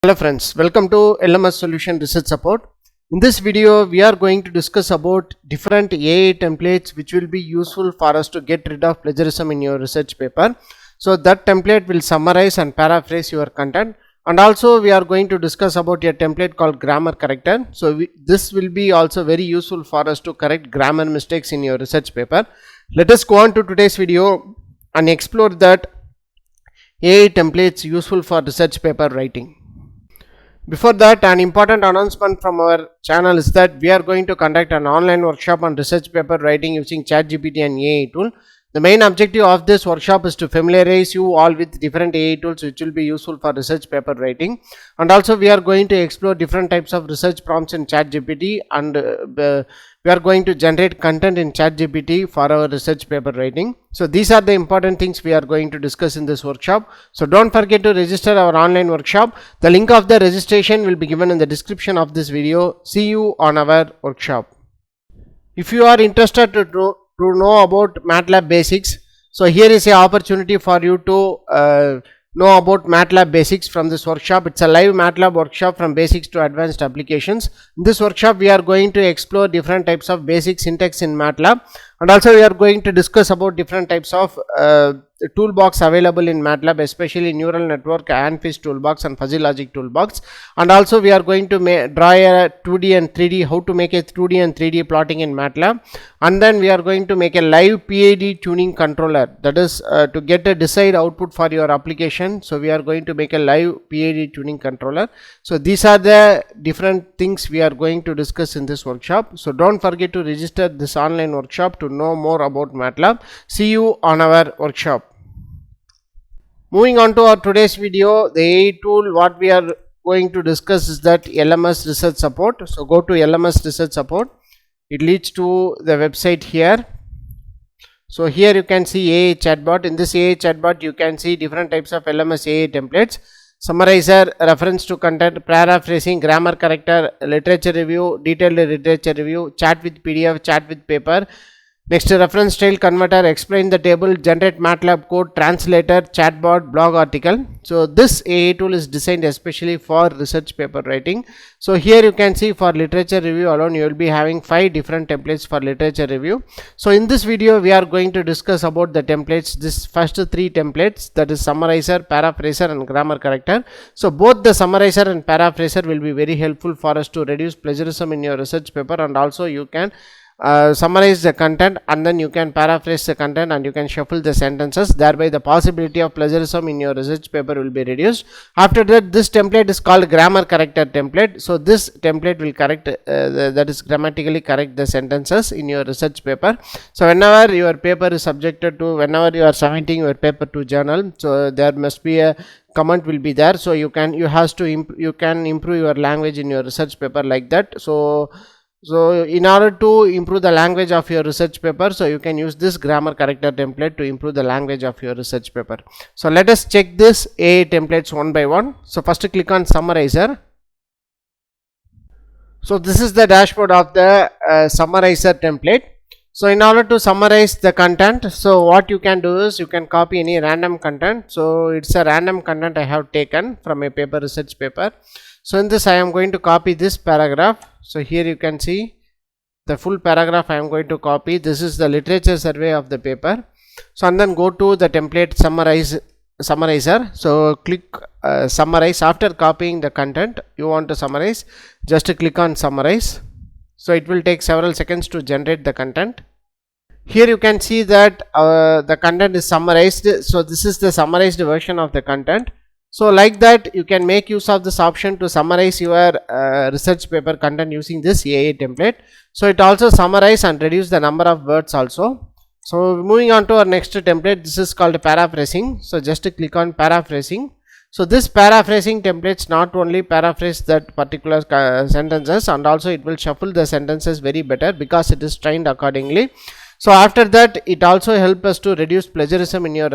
Hello friends, welcome to LMS Solution Research Support. In this video, we are going to discuss about different AI templates which will be useful for us to get rid of plagiarism in your research paper. So that template will summarize and paraphrase your content, and also we are going to discuss about a template called grammar corrector. So this will be also very useful for us to correct grammar mistakes in your research paper. Let us go on to today's video and explore that AI templates useful for research paper writing. Before that, an important announcement from our channel is that we are going to conduct an online workshop on research paper writing using ChatGPT and AI tool. The main objective of this workshop is to familiarize you all with different AI tools which will be useful for research paper writing, and also we are going to explore different types of research prompts in ChatGPT, and we are going to generate content in ChatGPT for our research paper writing. So these are the important things we are going to discuss in this workshop. So don't forget to register our online workshop. The link of the registration will be given in the description of this video. See you on our workshop. If you are interested to know about MATLAB basics, so here is an opportunity for you to know about MATLAB basics from this workshop. It's a live MATLAB workshop from basics to advanced applications. In this workshop, we are going to explore different types of basic syntax in MATLAB, and also we are going to discuss about different types of toolbox available in MATLAB, especially neural network, ANFIS toolbox and fuzzy logic toolbox. And also we are going to draw a 2D and 3D, how to make a 2D and 3D plotting in MATLAB, and then we are going to make a live PID tuning controller, that is to get a desired output for your application. So we are going to make a live PID tuning controller. So these are the different things we are going to discuss in this workshop. So don't forget to register this online workshop to know more about MATLAB. See you on our workshop. Moving on to our today's video, the AI tool what we are going to discuss is that LMS Research Support. So go to LMS Research Support. It leads to the website here. So here you can see AI chatbot. In this AI chatbot, you can see different types of LMS AI templates: summarizer, reference to content, paraphrasing, grammar corrector, literature review, detailed literature review, chat with PDF, chat with paper. Next, reference style converter, explain the table, generate MATLAB code, translator, chatbot, blog article. So this AI tool is designed especially for research paper writing. So here you can see for literature review alone, you will be having 5 different templates for literature review. So in this video, we are going to discuss about the templates, this first 3 templates, that is summarizer, paraphraser and grammar corrector. So both the summarizer and paraphraser will be very helpful for us to reduce plagiarism in your research paper, and also you can summarize the content, and then you can paraphrase the content, and you can shuffle the sentences. Thereby the possibility of plagiarism in your research paper will be reduced. After that, this template is called grammar corrector template. So this template will correct that is grammatically correct the sentences in your research paper. So whenever your paper is subjected to, whenever you are submitting your paper to journal, so there must be a comment will be there. So you can improve your language in your research paper like that. So in order to improve the language of your research paper, so you can use this grammar corrector template to improve the language of your research paper. So let us check this AI templates one by one. So first click on summarizer. So this is the dashboard of the summarizer template. So in order to summarize the content, so what you can do is you can copy any random content. So it's a random content I have taken from a paper, research paper. So in this I am going to copy this paragraph. So here you can see the full paragraph I am going to copy. This is the literature survey of the paper. So and then go to the template summarizer. So click summarize. After copying the content you want to summarize, just click on summarize. So it will take several seconds to generate the content. Here you can see that the content is summarized. So this is the summarized version of the content. So like that you can make use of this option to summarize your research paper content using this AI template. So it also summarize and reduce the number of words also. So moving on to our next template, this is called paraphrasing. So just click on paraphrasing. So this paraphrasing templates not only paraphrase that particular sentences, and also it will shuffle the sentences very better because it is trained accordingly. So after that, it also helps us to reduce plagiarism in your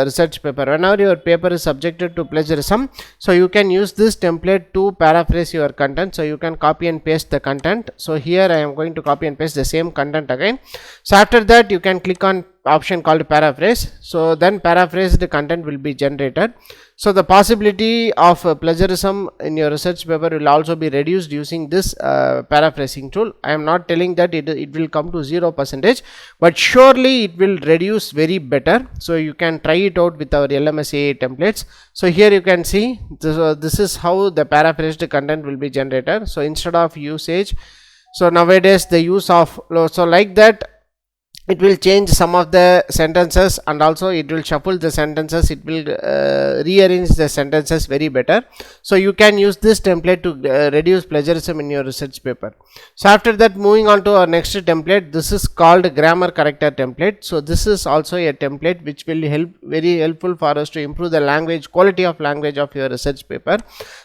research paper. Whenever your paper is subjected to plagiarism, so you can use this template to paraphrase your content. So you can copy and paste the content. So here I am going to copy and paste the same content again. So after that, you can click on option called paraphrase. So then paraphrased content will be generated. So the possibility of plagiarism in your research paper will also be reduced using this paraphrasing tool. I am not telling that it will come to 0%, but surely it will reduce very better. So you can try it out with our LMS AI templates. So here you can see this is how the paraphrased content will be generated. So instead of usage, so nowadays the use of, so like that, it will change some of the sentences, and also it will shuffle the sentences, it will rearrange the sentences very better. So you can use this template to reduce plagiarism in your research paper. So after that, moving on to our next template, this is called grammar corrector template. So this is also a template which will very helpful for us to improve the language, quality of language of your research paper.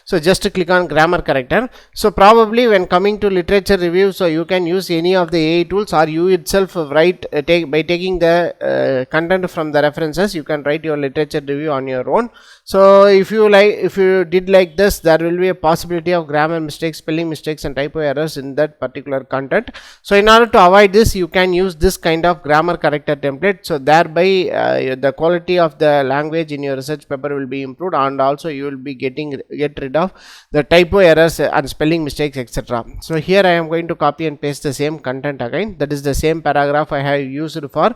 So just click on grammar corrector. So probably when coming to literature review, so you can use any of the AI tools, or you itself write by taking the content from the references, you can write your literature review on your own. So if you did like this, there will be a possibility of grammar mistakes, spelling mistakes and typo errors in that particular content. So in order to avoid this, you can use this kind of grammar corrector template. So thereby the quality of the language in your research paper will be improved, and also you will be get rid of the typo errors and spelling mistakes, etc. So here I am going to copy and paste the same content again. That is the same paragraph I have used for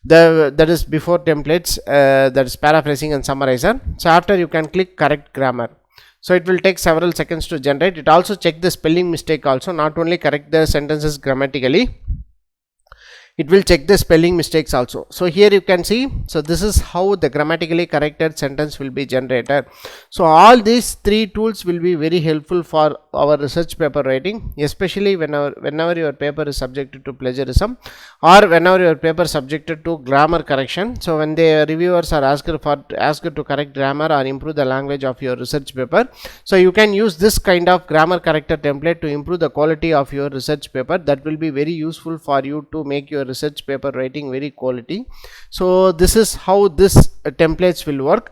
that is before templates, that is paraphrasing and summarizer. So after, you can click correct grammar. So it will take several seconds to generate. It also check the spelling mistake also, not only correct the sentences grammatically, it will check the spelling mistakes also. So here you can see, so this is how the grammatically corrected sentence will be generated. So all these three tools will be very helpful for our research paper writing, especially whenever your paper is subjected to plagiarism, or whenever your paper is subjected to grammar correction. So when the reviewers are asked to correct grammar or improve the language of your research paper, so you can use this kind of grammar corrector template to improve the quality of your research paper. That will be very useful for you to make your research paper writing very quality. So this is how this templates will work.